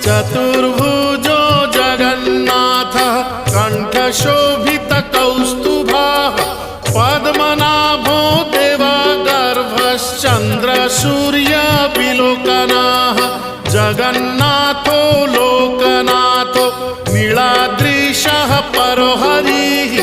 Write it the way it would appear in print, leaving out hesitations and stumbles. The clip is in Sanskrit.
चतुर्भुजो जगन्नाथः कण्ठशोभितकौस्तुभः पद्मनाभो देवगर्भश्चन्द्रसूर्यविलोकनः जगन्नाथो लोकनाथो नीलाद्रीशः परो हरिः